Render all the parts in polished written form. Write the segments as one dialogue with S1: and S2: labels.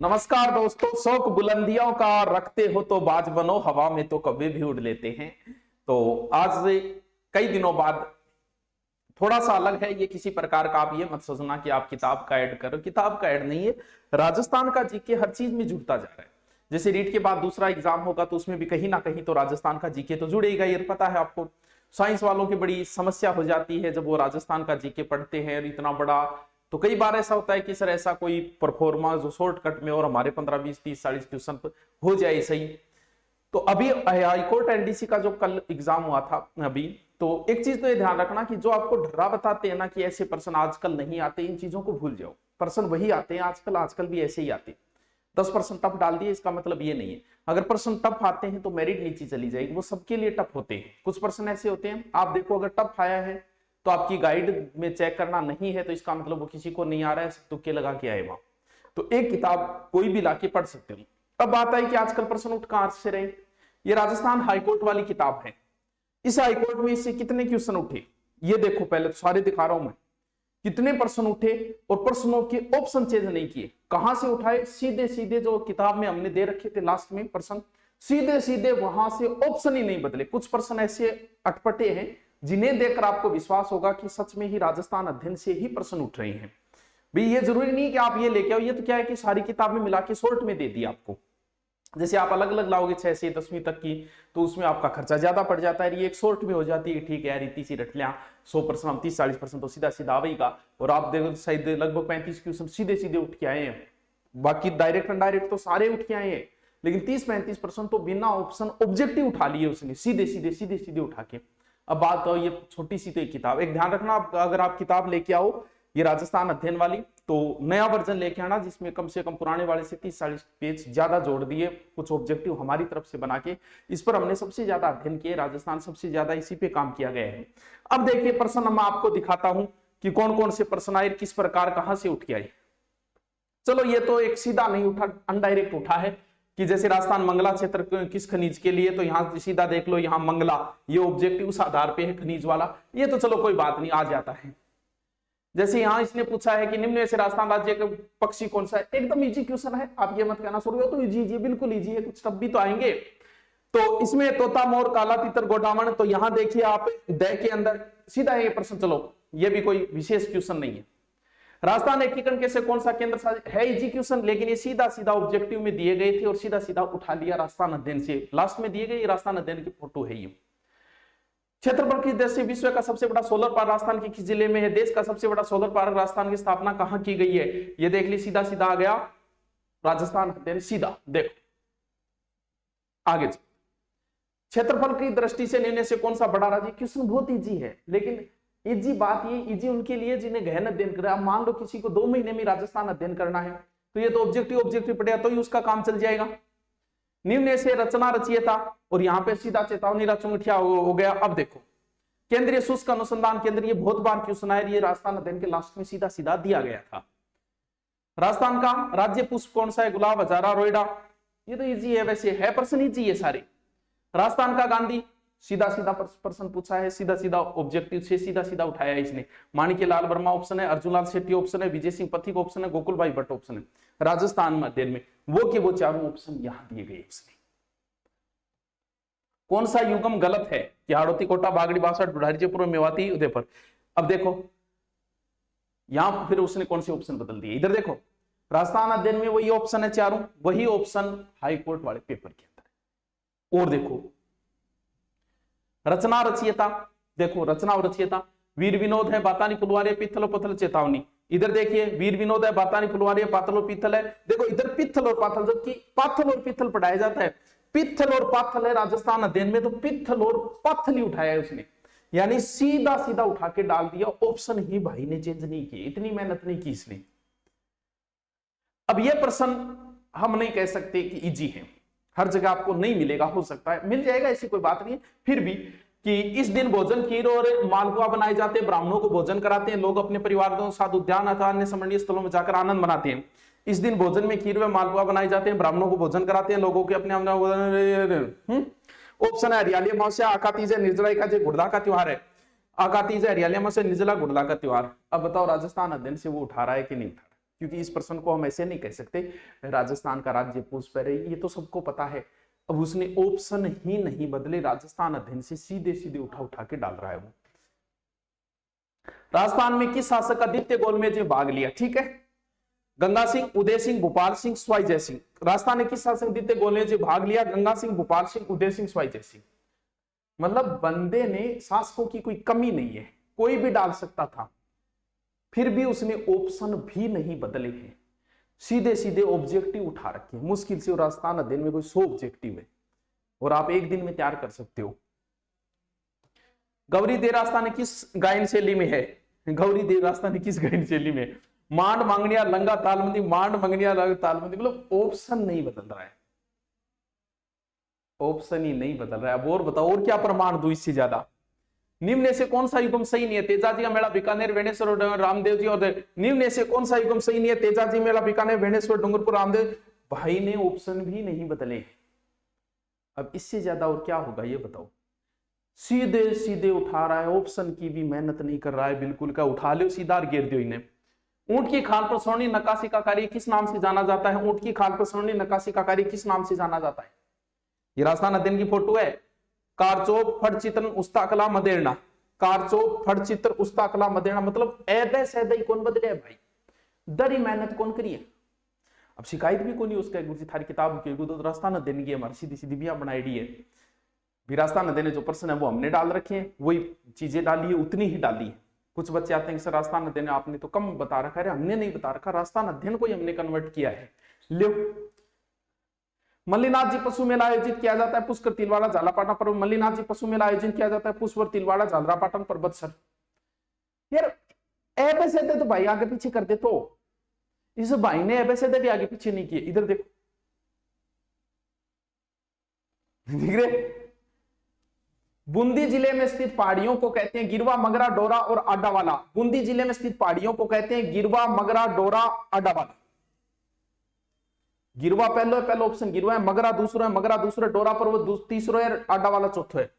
S1: नमस्कार दोस्तों, शौक बुलंदियों का रखते हो तो बाज बनो, हवा में तो कभी भी उड़ लेते हैं। तो आज कई दिनों बाद थोड़ा सा अलग है ये, किसी प्रकार का आप ये मत सोचना कि आप किताब का ऐड करो, किताब का ऐड नहीं है। राजस्थान का जीके हर चीज में जुड़ता जा रहा है। जैसे रीट के बाद दूसरा एग्जाम होगा तो उसमें भी कहीं ना कहीं तो राजस्थान का जीके तो जुड़ेगा, ये पता है आपको। साइंस वालों की बड़ी समस्या हो जाती है जब वो राजस्थान का जीके पढ़ते हैं, और इतना बड़ा तो कई बार ऐसा होता है कि सर ऐसा कोई परफॉर्मेंस जो शॉर्टकट में और हमारे 15 20 30 40 क्वेश्चन हो जाए सही। तो अभी हाईकोर्ट एनडीसी का जो कल एग्जाम हुआ था अभी, तो एक चीज तो ये ध्यान रखना कि जो आपको डरा बताते हैं ना कि ऐसे पर्सन आजकल नहीं आते, इन चीजों को भूल जाओ। पर्सन वही आते हैं आजकल, आजकल भी ऐसे ही आते हैं। 10% टफ डाल दिए इसका मतलब ये नहीं है। अगर पर्सन टफ आते हैं तो मेरिट नीचे चली जाएगी, वो सबके लिए टफ होते हैं। कुछ पर्सन ऐसे होते हैं, आप देखो अगर टफ आया है तो आपकी गाइड में चेक करना नहीं है तो इसका मतलब वो किसी को नहीं आ रहा है, तुक्के लगा के आए वहां। तो एक किताब कोई भी लाके पढ़ सकते हो। अब बात आई कि आजकल पर्सन उठ कहां से रहे। ये राजस्थान हाईकोर्ट वाली किताब है। इस हाईकोर्ट में इससे कितने क्वेश्चन उठे ये देखो, पहले तो सारे दिखा रहा हूं मैं कितने प्रश्न उठे, और प्रश्नों के ऑप्शन चेंज नहीं किए। कहां से उठाए, सीधे सीधे जो किताब में हमने दे रखे थे लास्ट में प्रश्न, सीधे सीधे वहां से ऑप्शन ही नहीं बदले। कुछ प्रश्न ऐसे अटपटे हैं जिन्हें देखकर आपको विश्वास होगा कि सच में ही राजस्थान अध्ययन से ही प्रश्न उठ रहे हैं। भाई ये जरूरी नहीं कि आप ये लेके आओ, ये तो क्या है कि सारी किताब में मिला के शॉर्ट में दे दी आपको। जैसे आप अलग अलग लाओगे 6 से 10वीं तक की तो उसमें आपका खर्चा ज्यादा पड़ जाता है। ये एक शॉर्ट में हो जाती है, ठीक है यार इतनी सी रट लिया, 100% हम 30-40% तो सीधा सीधा आवेगा। और आप देखो शायद लगभग 35 क्वेश्चन सीधे सीधे उठ के आए हैं, बाकी डायरेक्ट इनडायरेक्ट तो सारे उठ के आए हैं, लेकिन 30-35% तो बिना ऑप्शन ऑब्जेक्टिव उठा लिए उसने, सीधे सीधे उठा के। अब बात तो ये छोटी सी तो एक किताब, एक ध्यान रखना अगर आप किताब लेके आओ ये राजस्थान अध्ययन वाली, तो नया वर्जन लेके आना जिसमें कम से कम पुराने वाले से 30-40 पेज ज्यादा जोड़ दिए, कुछ ऑब्जेक्टिव हमारी तरफ से बना के। इस पर हमने सबसे ज्यादा अध्ययन किए, राजस्थान सबसे ज्यादा इसी पे काम किया गया है। अब देखिए प्रश्न मैं आपको दिखाता हूं कि कौन कौन से प्रश्न आए, किस प्रकार कहां से उठ के आए। चलो ये तो एक सीधा नहीं उठा, अनडायरेक्ट उठा है कि जैसे राजस्थान मंगला क्षेत्र किस खनिज के लिए, तो यहां सीधा देख लो, यहां मंगला ये ऑब्जेक्टिव उस आधार पे है खनिज वाला, ये तो चलो कोई बात नहीं आ जाता है। जैसे यहां इसने पूछा है कि निम्न में से राजस्थान राज्य का पक्षी कौन सा है, एकदम इजी क्वेश्चन है, आप ये मत कहना शुरू तो इजी, बिल्कुल इजी है, कुछ टफ भी तो आएंगे। तो इसमें तोता मोर काला तीतर गोडावण, तो यहां देखिए आप दे के अंदर सीधा है ये प्रश्न, चलो ये भी कोई विशेष क्वेश्चन नहीं है। राजस्थान एकीकरण कैसे कौन सा केंद्र शासित है, इजी क्वेश्चन, लेकिन ये सीधा सीधा ऑब्जेक्टिव में दिए गए थे और सीधा सीधा उठा लिया राजस्थान अध्ययन से, लास्ट में दिए गए राजस्थान अध्ययन की फोटो है ये। क्षेत्रफल की दृष्टि से विश्व का सबसे बड़ा सोलर पार्क राजस्थान के किस जिले में है, देश का सबसे बड़ा सोलर पार्क राजस्थान की स्थापना कहां की गई है, ये देख ली, सीधा सीधा आ गया राजस्थान अध्ययन, सीधा देखो आगे। क्षेत्रफल की दृष्टि से निम्न से कौन सा बड़ा राज्य, क्वेश्चन बहुत इजी है, लेकिन इजी बात ये इजी उनके लिए जिन्हें गहन अध्ययन करा। मान लो किसी को 2 महीने में राजस्थान अध्ययन करना है तो ये तो ऑब्जेक्टिव पढ़ेगा तो ही उसका काम चल जाएगा। निम्न से रचना रचियता, और यहाँ पे सीधा चेतावनी रचुंगठिया हो गया। अब देखो केंद्रीय शुष्क अनुसंधान केंद्र, ये बहुत बार क्वेश्चन आया, ये राजस्थान अध्ययन के लास्ट में सीधा सीधा दिया गया था। राजस्थान का राज्य पुष्प कौन सा है, गुलाब, हजारा, रोइडा, ये तो इजी है, वैसे है प्रश्न इजी है सारे। राजस्थान का गांधी, सीधा सीधा प्रश्न पूछा है, सीधा सीधा ऑब्जेक्टिव से सीधा सीधा उठाया है इसने। माणिक्य लाल वर्मा ऑप्शन है, अर्जुन लाल शेट्टी ऑप्शन है, विजय सिंह पथिक ऑप्शन है, गोकुल भाई भट्ट ऑप्शन है। राजस्थान अध्ययन में वो के वो चारों ऑप्शन यहां दिए गए उसने। कौन सा युगम गलत है कि हाड़ौती, कोटा, बागड़ी, बासठ, बुढ़ारी, जयपुर, मेवाती, उदयपुर। अब देखो यहां फिर उसने कौन से ऑप्शन बदल दिए, इधर देखो राजस्थान अध्ययन में वही ऑप्शन है चारों, वही ऑप्शन हाईकोर्ट वाले पेपर के अंदर। और देखो रचना रचियता, देखो रचना और रचियता, वीर विनोद है, बातानी फुलवारी, पित्थल पत्थल, चेतावनी। इधर देखिए वीर विनोद है, बातानी फुलवारी, पाथल और पित्थल है। देखो इधर पित्थल और पाथल, जबकि पाथल और पित्थल पढ़ाया जाता है, पित्थल और पाथल है राजस्थान अध्ययन में, तो पित्थल और पाथल ही उठाया है उसने, यानी सीधा सीधा उठा के डाल दिया, ऑप्शन ही भाई ने चेंज नहीं किए, इतनी मेहनत नहीं की इसने। अब यह प्रश्न हम नहीं कह सकते कि इजी है, हर जगह आपको नहीं मिलेगा, हो सकता है मिल जाएगा, ऐसी कोई बात नहीं है। फिर भी कि इस दिन भोजन खीर और मालपुआ बनाए जाते हैं, ब्राह्मणों को भोजन कराते हैं, लोग अपने परिवारों के साथ उद्यान अथवा अन्य समरणीय स्थलों में जाकर आनंद मनाते हैं। इस दिन भोजन में खीर व मालपुआ बनाए जाते हैं, ब्राह्मणों को भोजन कराते हैं, लोगों के अपने ऑप्शन है हरियाली अमावस्या, आका तीज है, निर्जला एकादशी, गुड़ला का त्योहार है। आका तीज है, हरियाली अमावस्या, निर्जला, गुड़ला का त्योहार। अब बताओ राजस्थान अध्ययन से वो उठा रहा है कि नहीं उठा रहा है। क्योंकि इस प्रश्न को हम ऐसे नहीं कह सकते राजस्थान का राज्य पुष्प है, ये तो सबको पता है। अब उसने ऑप्शन ही नहीं बदले, राजस्थान अध्ययन से सीधे सीधे उठा उठा के डाल रहा है वो। राजस्थान में किस शासक का द्वितीय गोलमेज में भाग लिया? ठीक है, गंगा सिंह, उदय सिंह, भोपाल सिंह, स्वाई जय सिंह। राजस्थान ने किस शासक द्वितीय गोलमेज में भाग लिया? गंगा सिंह, भोपाल सिंह, उदय सिंह, स्वाई जय सिंह। मतलब बंदे ने शासकों की कोई कमी नहीं है, कोई भी डाल सकता था, फिर भी उसने ऑप्शन भी नहीं बदले हैं, सीधे सीधे ऑब्जेक्टिव उठा रखे हैं। मुश्किल से राजस्थान अध्ययन में कोई 100 ऑब्जेक्टिव है और आप एक दिन में तैयार कर सकते हो। गौरी देव राजस्थान किस गायन शैली में है? गौरी देव राजस्थान किस गायन शैली में? मांड, मांगनिया, लंगा, तालबंदी, मांड, मंगनिया, लंगा, तालबंदी। मतलब ऑप्शन नहीं बदल रहा है, ऑप्शन ही नहीं बदल रहा है। अब और बताओ, और क्या प्रमाण दूं इससे ज्यादा? निम्न से कौन सा युगम सही नहीं है? तेजाजी का मेला बीकानेर, वेणेश्वर और रामदेव जी। और निम्न से कौन सा युगम सही नहीं है? तेजाजी मेला बीकानेर, वेणेश्वर, डूंगरपुर, रामदेव। भाई ने ऑप्शन भी नहीं बदले। अब इससे ज्यादा और क्या होगा ये बताओ? सीधे सीधे उठा रहा है, ऑप्शन की भी मेहनत नहीं कर रहा है बिल्कुल। का उठा लो सीधा गिर दो इन्हें। ऊंट की खाल पर स्वर्णिम नक्काशी का कार्य किस नाम से जाना जाता है? ऊंट की खाल पर स्वर्णिम नक्काशी का कार्य किस नाम से जाना जाता है? ये राजस्थान अध्ययन की फोटो है। कारचोप, फटचित्र, उस्ताकला, मदेरना। कारचोप, फटचित्र, उस्ताकला, मदेरना। मतलब ऐदे सैदे कौन बदले है भाई, दरी मेहनत कौन करिए। अब शिकायत भी कौन नहीं उसका, गुरुजी थारी किताब की तो राजस्थान अध्ययन की हमारी सीधी सीधी भी बनाई है। राजस्थान अध्ययन जो प्रश्न है वो हमने डाल रखे हैं, वही चीजें डाली है, उतनी ही डाली है। कुछ बच्चे आते हैं कि सर राजस्थान अध्ययन आपने तो कम बता रखा है। हमने नहीं बता रखा, राजस्थान अध्ययन को ही हमने कन्वर्ट किया है। लो, मल्लीनाथ जी पशु मेला आयोजित किया जाता है पुष्कर, तिलवाड़ा, झालापाटन पर। मल्लीनाथ जी पशु मेला आयोजित किया जाता है पुष्कर, तिलवाड़ा, झालापाटन पर। बत्सर यार एबे तो भाई आगे पीछे कर दे। तो इस भाई ने एबे भी आगे पीछे नहीं किए। इधर देखो, दिख रहे? बूंदी जिले में स्थित पहाड़ियों को कहते हैं गिरवा, मगरा, डोरा और आडावाला। बूंदी जिले में स्थित पहाड़ियों को कहते हैं गिरवा, मगरा, डोरा, आडावाला। गिरवा पहला ऑप्शन गिरवा है, मगरा दूसरा है, मगरा दूसरा, डोरा पर वो तीसरा है, आडावाला चौथा है।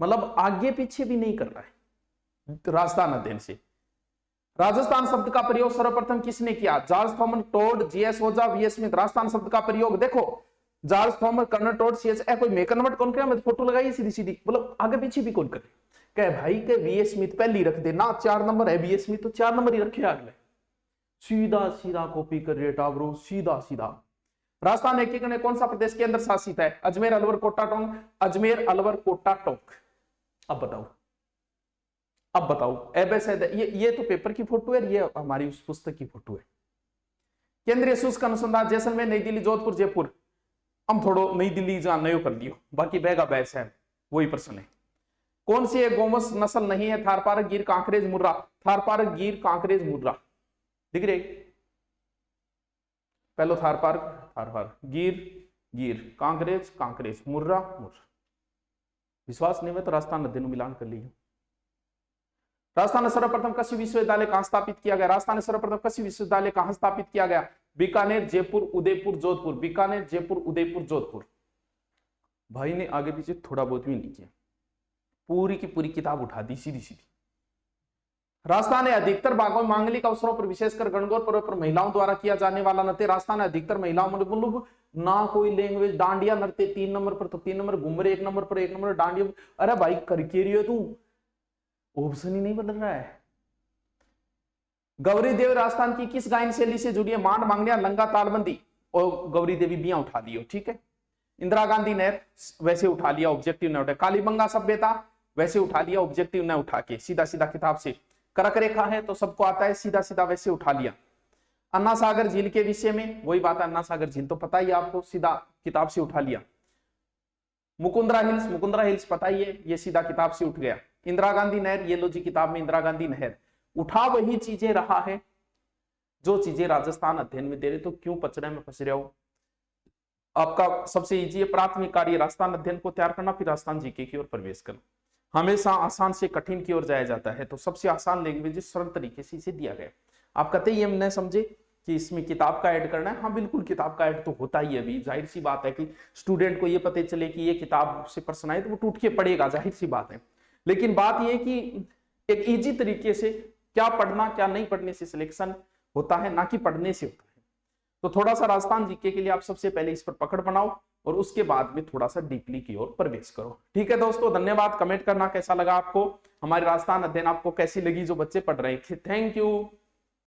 S1: मतलब आगे पीछे भी नहीं कर रहा है राजस्थान अध्ययन से। राजस्थान शब्द का प्रयोग सर्वप्रथम किसने किया? George Thomas, Tod, GS Ojha, VS Smith. Rajasthan शब्द का प्रयोग देखो, George Thomas, colonel Tod, CS. कोई मैं कन्वर्ट कौन किया? मैं फोटो लगाई सीधी सीधी, मतलब आगे पीछे भी कौन करे? कहे भाई के वीएस स्मिथ पहले रख दे ना, 4 नंबर है वीएस स्मिथ तो 4 नंबर ही रखे अगले। सीधा सीधा कॉपी कर रहे टावरो, सीधा सीधा। राजस्थान एकीकरण कौन सा प्रदेश के अंदर शासित है? अजमेर, अलवर, कोटा, टोंक। अजमेर, अलवर, कोटा, टोंक। अब बताओ, अब बताओ। ये तो पेपर की फोटो है, ये हमारी उस पुस्तक की फोटो है। केंद्रीय शुष्क अनुसंधान जैसलमेर, नई दिल्ली, जोधपुर, जयपुर। हम थोड़ो नई दिल्ली जहां नयो कर लियो, बाकी बैगा बैस है वही प्रश्न है। कौन सी एक गोवंश नस्ल नहीं है? थारपारक, गिर, कांकरेज, मुर्रा। थारपारक, गिर, कांकरेज, मुर्रा। दिख रहे? पहलो थारपारक, गिर, कांकरेज, मुर्रा, मुर्रा। विश्वास नहीं में तो राजस्थान अध्ययन मिलान कर लीजिए। राजस्थान ने सर्वप्रथम कृषि विश्वविद्यालय कहां स्थापित किया गया? राजस्थान ने सर्वप्रथम कृषि विश्वविद्यालय कहां स्थापित किया गया? बीकानेर, जयपुर, उदयपुर, जोधपुर। बीकानेर, जयपुर, उदयपुर, जोधपुर। भाई ने आगे पीछे थोड़ा बहुत भी नहीं किया, पूरी की पूरी किताब उठा दी सीधी सीधी। राजस्थान ने अधिकतर भागों में मांगलिक अवसरों पर, विशेषकर गणगौर पर्व पर महिलाओं द्वारा किया जाने वाला नृत्य। राजस्थान ने अधिकतर महिलाओं में मतलब ना कोई लैंग्वेज, डांडिया नृत्य 3 नंबर पर, तो 3 नंबर, घुमरे 1 नंबर पर, 1 नंबर डांडिया। अरे भाई करके रही हो तू, ऑप्शन ही नहीं बदल रहा है। गौरी देवी राजस्थान की किस गायन शैली से जुड़ी है? मांड, मांगनिया, लंगा, तालबंदी। और गौरी देवी बिया उठा लियो, ठीक है। इंदिरा गांधी नहर वैसे उठा लिया, ऑब्जेक्टिव ने उठा। कालीबंगा सभ्यता वैसे उठा लिया, ऑब्जेक्टिव ने उठा के सीधा सीधा किताब से। करक रेखा है तो सबको आता है, सीधा सीधा वैसे उठा लिया। अन्ना सागर झील के विषय में वही बात है, अन्ना सागर झील तो पता ही आपको, सीधा किताब से उठा लिया। मुकुंदरा हिल्स पता ही है, ये सीधा किताब से उठ गया। इंदिरा गांधी नहर, ये लो जी किताब में इंदिरा गांधी नहर। उठा वही चीजें रहा है जो चीजें राजस्थान अध्ययन में दे रहे, तो क्यों पचड़े में फंस रहे हो? आपका सबसे इजी है प्राथमिक कार्य राजस्थान अध्ययन को तैयार करना, फिर राजस्थान जीके की ओर प्रवेश करना। हमेशा आसान से कठिन की ओर जाया जाता है, तो सबसे आसान लैंग्वेज सरल तरीके से इसे दिया गया। आप कहते ही हम न समझे कि इसमें किताब का ऐड करना है। हाँ बिल्कुल, किताब का ऐड तो होता ही है। अभी जाहिर सी बात है कि स्टूडेंट को ये पता चले कि ये किताब से प्रश्न आए तो वो टूट के पड़ेगा, जाहिर सी बात है। लेकिन बात यह कि एक इजी तरीके से क्या पढ़ना क्या नहीं पढ़ने से सिलेक्शन होता है, ना कि पढ़ने से होता है। तो थोड़ा सा राजस्थान जीके के लिए आप सबसे पहले इस पर पकड़ बनाओ और उसके बाद में थोड़ा सा डीपली की ओर प्रवेश करो। ठीक है दोस्तों, धन्यवाद। कमेंट करना कैसा लगा आपको, हमारी राजस्थान अध्ययन आपको कैसी लगी जो बच्चे पढ़ रहे थे। Thank you.